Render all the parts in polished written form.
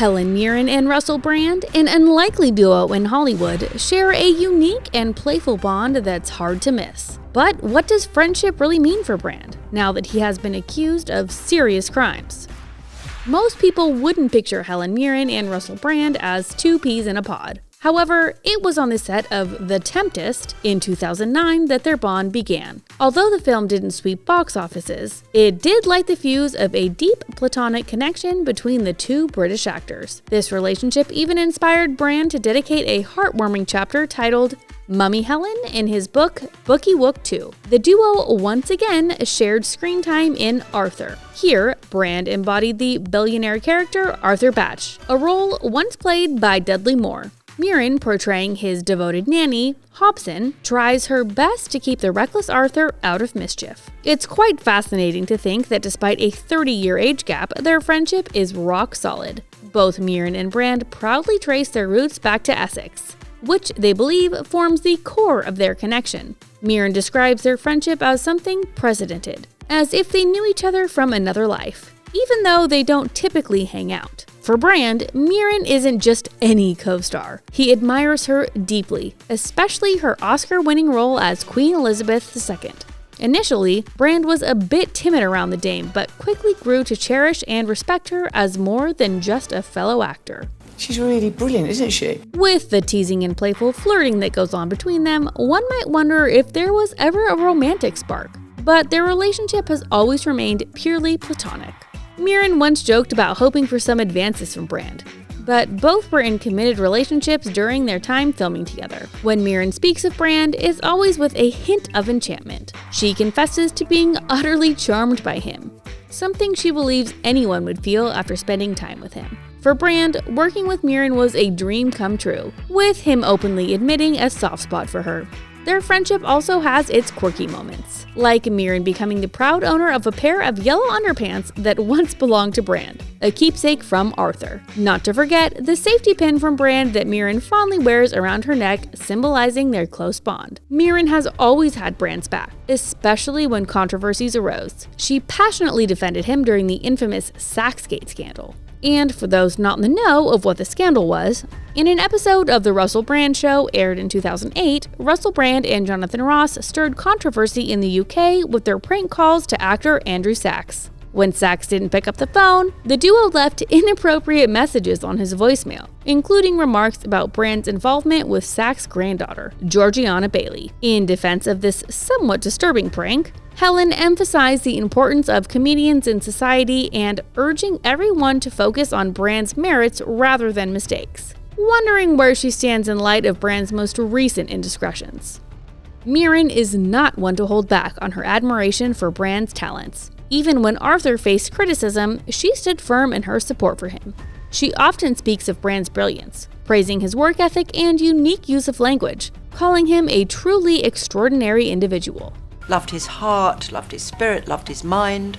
Helen Mirren and Russell Brand, an unlikely duo in Hollywood, share a unique and playful bond that's hard to miss. But what does friendship really mean for Brand, now that he has been accused of serious crimes? Most people wouldn't picture Helen Mirren and Russell Brand as two peas in a pod. However, it was on the set of The Tempest in 2009 that their bond began. Although the film didn't sweep box offices, it did light the fuse of a deep platonic connection between the two British actors. This relationship even inspired Brand to dedicate a heartwarming chapter titled Mummy Helen in his book Bookie Wook 2. The duo once again shared screen time in Arthur. Here, Brand embodied the billionaire character Arthur Batch, a role once played by Dudley Moore. Mirren, portraying his devoted nanny, Hobson, tries her best to keep the reckless Arthur out of mischief. It's quite fascinating to think that despite a 30-year age gap, their friendship is rock solid. Both Mirren and Brand proudly trace their roots back to Essex, which they believe forms the core of their connection. Mirren describes their friendship as something precedented, as if they knew each other from another life, even though they don't typically hang out. For Brand, Mirren isn't just any co-star. He admires her deeply, especially her Oscar-winning role as Queen Elizabeth II. Initially, Brand was a bit timid around the dame, but quickly grew to cherish and respect her as more than just a fellow actor. She's really brilliant, isn't she? With the teasing and playful flirting that goes on between them, one might wonder if there was ever a romantic spark. But their relationship has always remained purely platonic. Mirren once joked about hoping for some advances from Brand, but both were in committed relationships during their time filming together. When Mirren speaks of Brand, it's always with a hint of enchantment. She confesses to being utterly charmed by him, something she believes anyone would feel after spending time with him. For Brand, working with Mirren was a dream come true, with him openly admitting a soft spot for her. Their friendship also has its quirky moments, like Mirren becoming the proud owner of a pair of yellow underpants that once belonged to Brand, a keepsake from Arthur. Not to forget the safety pin from Brand that Mirren fondly wears around her neck, symbolizing their close bond. Mirren has always had Brand's back, especially when controversies arose. She passionately defended him during the infamous Saxgate scandal. And for those not in the know of what the scandal was, in an episode of The Russell Brand Show aired in 2008, Russell Brand and Jonathan Ross stirred controversy in the UK with their prank calls to actor Andrew Sachs. When Sachs didn't pick up the phone, the duo left inappropriate messages on his voicemail, including remarks about Brand's involvement with Sachs' granddaughter, Georgiana Bailey. In defense of this somewhat disturbing prank, Helen emphasized the importance of comedians in society and urging everyone to focus on Brand's merits rather than mistakes, wondering where she stands in light of Brand's most recent indiscretions. Mirren is not one to hold back on her admiration for Brand's talents. Even when Arthur faced criticism, she stood firm in her support for him. She often speaks of Brand's brilliance, praising his work ethic and unique use of language, calling him a truly extraordinary individual. Loved his heart, loved his spirit, loved his mind,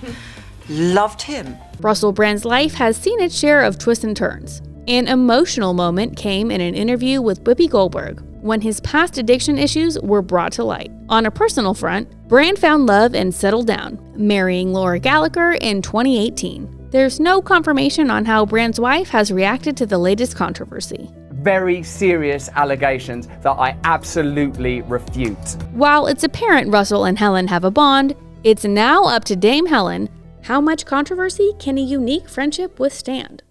loved him. Russell Brand's life has seen its share of twists and turns. An emotional moment came in an interview with Whoopi Goldberg, when his past addiction issues were brought to light. On a personal front, Brand found love and settled down, marrying Laura Gallagher in 2018. There's no confirmation on how Brand's wife has reacted to the latest controversy. Very serious allegations that I absolutely refute. While it's apparent Russell and Helen have a bond, it's now up to Dame Helen. How much controversy can a unique friendship withstand?